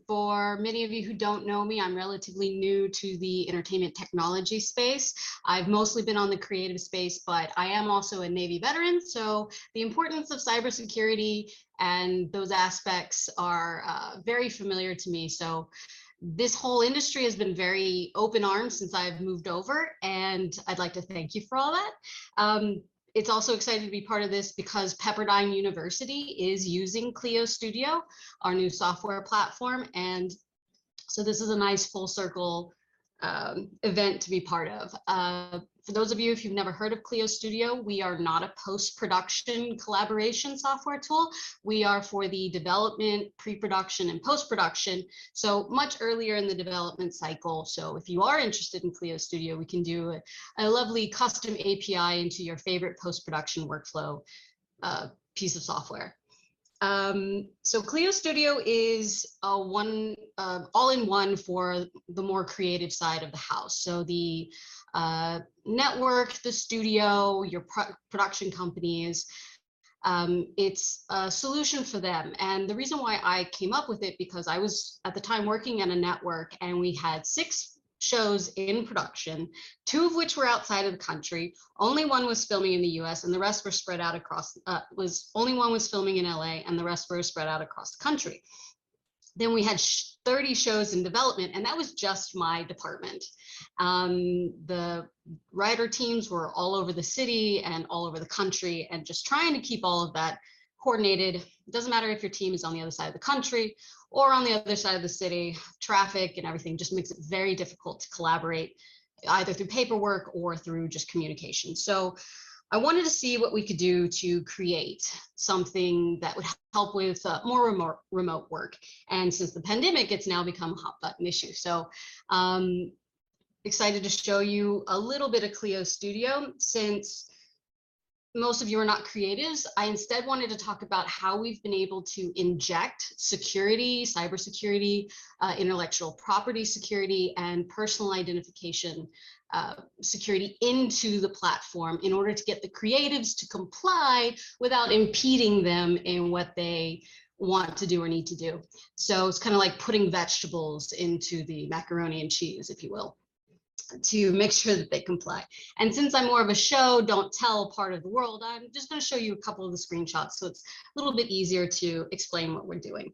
For many of you who don't know me, I'm relatively new to the entertainment technology space. I've mostly been on the creative space, but I am also a Navy veteran. So the importance of cybersecurity and those aspects are very familiar to me. So this whole industry has been very open arms since I've moved over, and I'd like to thank you for all that. It's also exciting to be part of this because Pepperdine University is using Klio Studio, our new software platform. And so this is a nice full circle event to be part of. For those of you, if you've never heard of Klio Studio, we are not a post-production collaboration software tool. We are for the development, pre-production, and post-production, so much earlier in the development cycle. So if you are interested in Klio Studio, we can do a lovely custom API into your favorite post-production workflow piece of software. So Klio Studio is a all-in-one for the more creative side of the house. So the network, the studio, your production companies, it's a solution for them. And the reason why I came up with it, because I was at the time working at a network and we had 6 shows in production, 2 of which were outside of the country. Only one was filming in the US and the rest were spread out across, only one was filming in LA and the rest were spread out across the country. Then we had 30 shows in development, and that was just my department. The writer teams were all over the city and all over the country, and just trying to keep all of that coordinated. It doesn't matter if your team is on the other side of the country or on the other side of the city, traffic and everything just makes it very difficult to collaborate either through paperwork or through just communication. So I wanted to see what we could do to create something that would help with more remote work. And since the pandemic, it's now become a hot button issue. So excited to show you a little bit of Klio Studio. Since most of you are not creatives, I instead wanted to talk about how we've been able to inject security, cybersecurity, intellectual property security, and personal identification security into the platform in order to get the creatives to comply without impeding them in what they want to do or need to do. So it's kind of like putting vegetables into the macaroni and cheese, if you will, to make sure that they comply. And since I'm more of a show, don't tell part of the world, I'm just going to show you a couple of the screenshots so it's a little bit easier to explain what we're doing.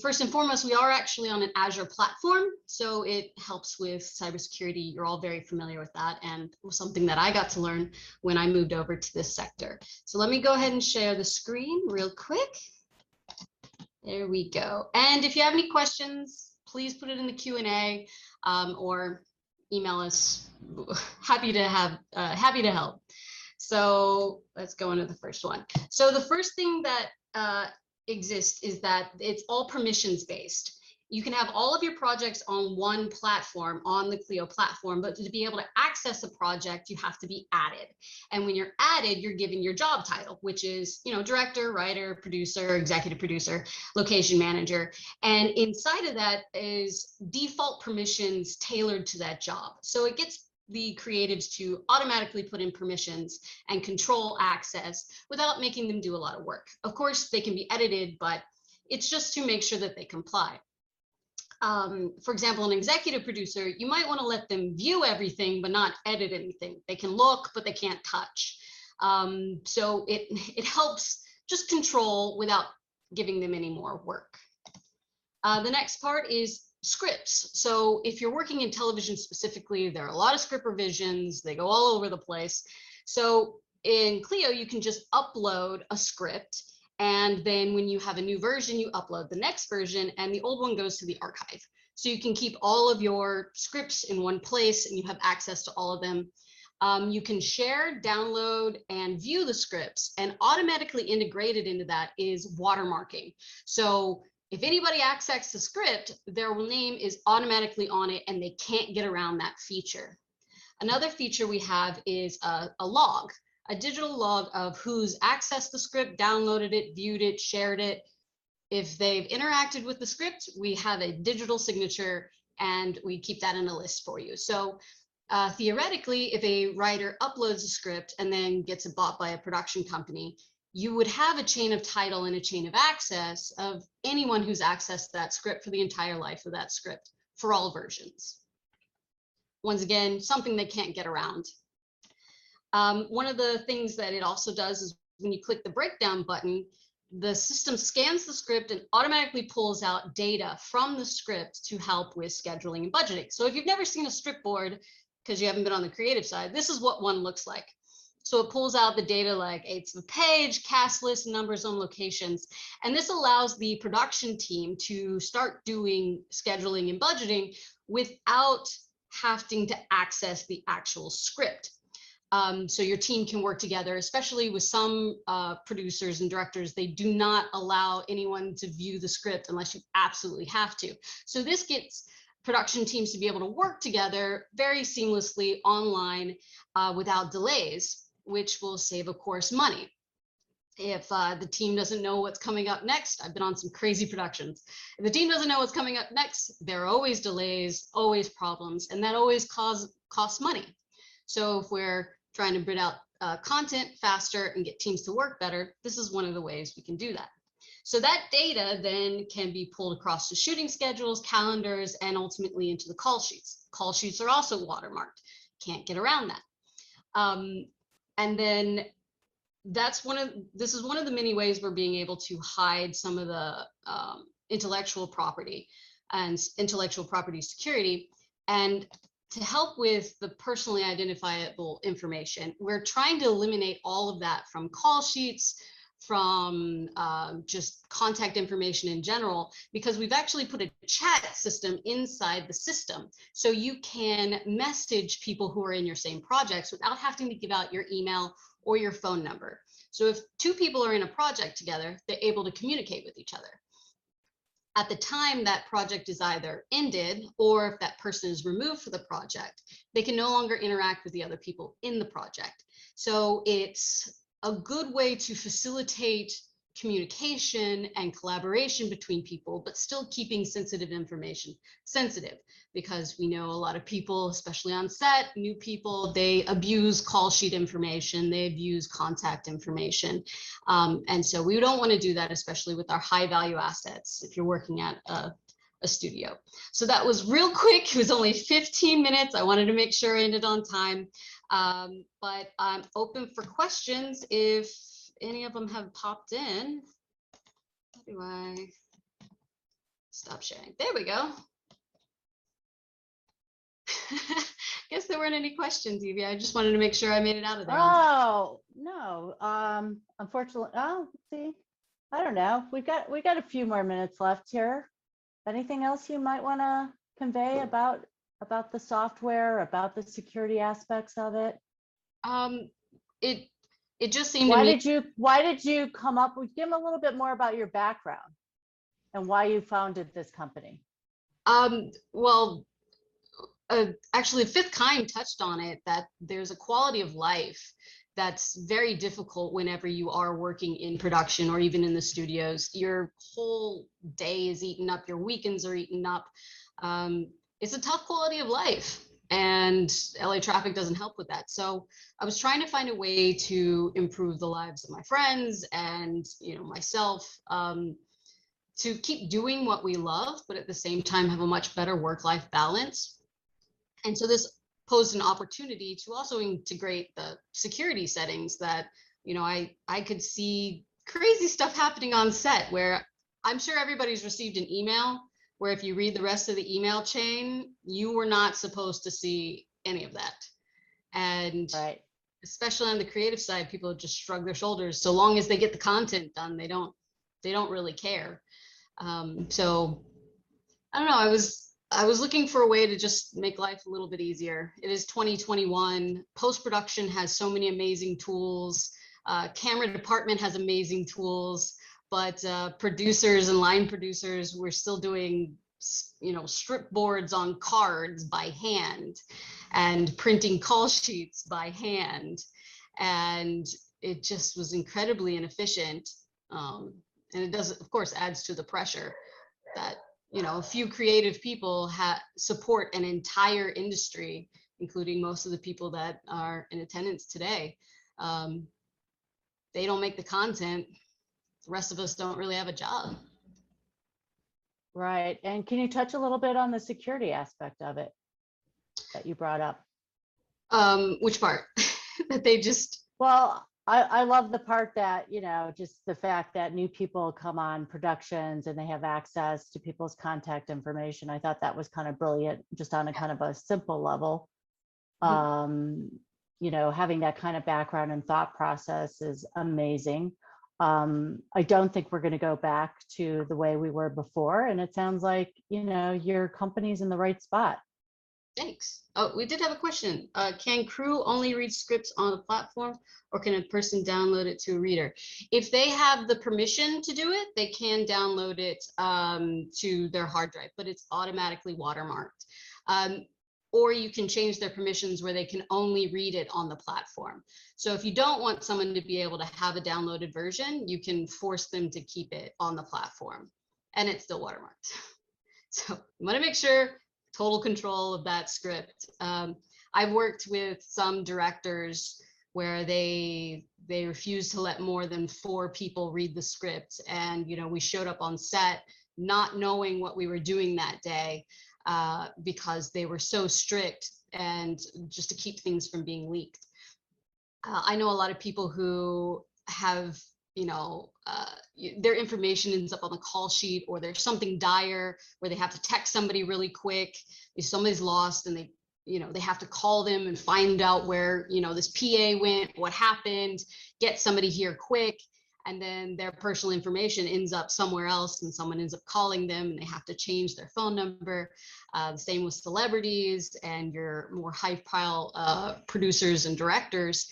First and foremost, we are actually on an Azure platform, so it helps with cybersecurity. You're all very familiar with that, and it was something that I got to learn when I moved over to this sector. So let me go ahead and share the screen real quick. There we go. And if you have any questions, please put it in the Q&A or email us. Happy to help. So let's go into the first one. So the first thing that exists is that it's all permissions based. You can have all of your projects on one platform, on the Klio platform, but to be able to access a project, you have to be added. And when you're added, you're given your job title, which is, director, writer, producer, executive producer, location manager. And inside of that is default permissions tailored to that job. So it gets the creatives to automatically put in permissions and control access without making them do a lot of work. Of course, they can be edited, but it's just to make sure that they comply. For example, an executive producer, you might want to let them view everything, but not edit anything. They can look, but they can't touch. So it helps just control without giving them any more work. The next part is scripts. So if you're working in television specifically, there are a lot of script revisions. They go all over the place. So in Klio, you can just upload a script. And then when you have a new version, you upload the next version and the old one goes to the archive. So you can keep all of your scripts in one place and you have access to all of them. You can share, download, and view the scripts, and automatically integrated into that is watermarking. So if anybody accesses the script, their name is automatically on it and they can't get around that feature. Another feature we have is a log. A digital log of who's accessed the script, downloaded it, viewed it, shared it. If they've interacted with the script, we have a digital signature and we keep that in a list for you. So theoretically, if a writer uploads a script and then gets it bought by a production company, you would have a chain of title and a chain of access of anyone who's accessed that script for the entire life of that script for all versions. Once again, something they can't get around. One of the things that it also does is when you click the breakdown button, the system scans the script and automatically pulls out data from the script to help with scheduling and budgeting. So if you've never seen a script board, because you haven't been on the creative side, this is what one looks like. So it pulls out the data like eighths of a page, cast list, numbers on locations. And this allows the production team to start doing scheduling and budgeting without having to access the actual script. So your team can work together, especially with some producers and directors. They do not allow anyone to view the script unless you absolutely have to. So this gets production teams to be able to work together very seamlessly online without delays, which will save, of course, money. If the team doesn't know what's coming up next, I've been on some crazy productions. If the team doesn't know what's coming up next, there are always delays, always problems, and that always costs money. So if we're trying to bid out content faster and get teams to work better, this is one of the ways we can do that. So that data then can be pulled across to shooting schedules, calendars, and ultimately into the call sheets. Call sheets are also watermarked. Can't get around that. And then this is one of the many ways we're being able to hide some of the intellectual property and intellectual property security. And to help with the personally identifiable information, we're trying to eliminate all of that from call sheets, from just contact information in general, because we've actually put a chat system inside the system. So you can message people who are in your same projects without having to give out your email or your phone number. So if two people are in a project together, they're able to communicate with each other. At the time that project is either ended, or if that person is removed from the project, they can no longer interact with the other people in the project. So it's a good way to facilitate communication and collaboration between people, but still keeping sensitive information sensitive, because we know a lot of people, especially on set, new people, they abuse call sheet information, they abuse contact information. And so we don't want to do that, especially with our high value assets, if you're working at a studio. So that was real quick. It was only 15 minutes. I wanted to make sure I ended on time. But I'm open for questions if any of them have popped in. How do I stop sharing? There we go. Guess there weren't any questions, Evie. I just wanted to make sure I made it out of there. Oh, no. Unfortunately, let's see. I don't know. We got a few more minutes left here. Anything else you might want to convey about the software, about the security aspects of it? It just seemed why did you come up with, give them a little bit more about your background and why you founded this company? Well, actually Fifth Kind touched on it, that there's a quality of life that's very difficult whenever you are working in production or even in the studios. Your whole day is eaten up, your weekends are eaten up. It's a tough quality of life, and LA traffic doesn't help with that. So I was trying to find a way to improve the lives of my friends and, you know, myself, to keep doing what we love, but at the same time have a much better work-life balance. And so this posed an opportunity to also integrate the security settings that, you know, I could see crazy stuff happening on set, where I'm sure everybody's received an email where if you read the rest of the email chain, you were not supposed to see any of that. And right. Especially on the creative side, people just shrug their shoulders. So long as they get the content done, they don't really care. So I don't know, I was looking for a way to just make life a little bit easier. It is 2021. Post-production has so many amazing tools. Camera department has amazing tools, but producers and line producers, we're still doing, you know, strip boards on cards by hand and printing call sheets by hand. And it just was incredibly inefficient. And it does, of course, adds to the pressure that, you know, a few creative people support an entire industry, including most of the people that are in attendance today. they don't make the content, the rest of us don't really have a job. Right. And can you touch a little bit on the security aspect of it that you brought up? Which part? That they just. Well, I love the part that, you know, just the fact that new people come on productions and they have access to people's contact information. I thought that was kind of brilliant, just on a kind of a simple level. You know, having that kind of background and thought process is amazing. I don't think we're going to go back to the way we were before. And it sounds like, you know, your company's in the right spot. Thanks. Oh, we did have a question. Can crew only read scripts on the platform, or can a person download it to a reader? If they have the permission to do it, they can download it to their hard drive, but it's automatically watermarked. Or you can change their permissions where they can only read it on the platform. So if you don't want someone to be able to have a downloaded version, you can force them to keep it on the platform, and it's still watermarked. So you want to make sure total control of that script. I've worked with some directors where they refuse to let more than 4 people read the script, and you know, we showed up on set not knowing what we were doing that day because they were so strict, and just to keep things from being leaked. I know a lot of people who have, you know, their information ends up on the call sheet, or there's something dire where they have to text somebody really quick. If somebody's lost and they, you know, they have to call them and find out where, you know, this PA went, what happened, get somebody here quick. And then their personal information ends up somewhere else, and someone ends up calling them and they have to change their phone number. The same with celebrities and your more high profile producers and directors.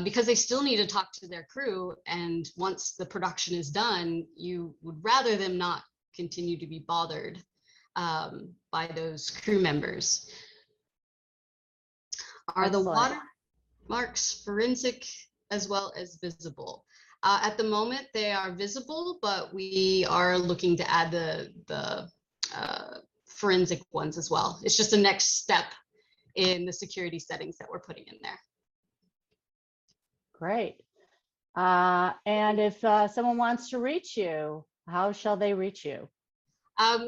Because they still need to talk to their crew. And once the production is done, you would rather them not continue to be bothered by those crew members. Are Excellent. the watermarks forensic as well as visible? At the moment, they are visible, but we are looking to add the forensic ones as well. It's just the next step in the security settings that we're putting in there. Great. And if someone wants to reach you, how shall they reach you?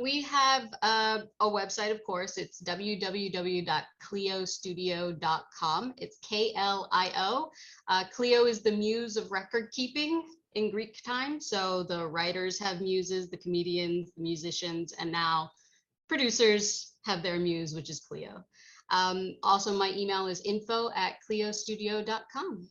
We have a website, of course. It's www.kliostudio.com. It's Klio. Klio is the muse of record keeping in Greek time. So the writers have muses, the comedians, the musicians, and now producers have their muse, which is Klio. Also, my email is info@kliostudio.com.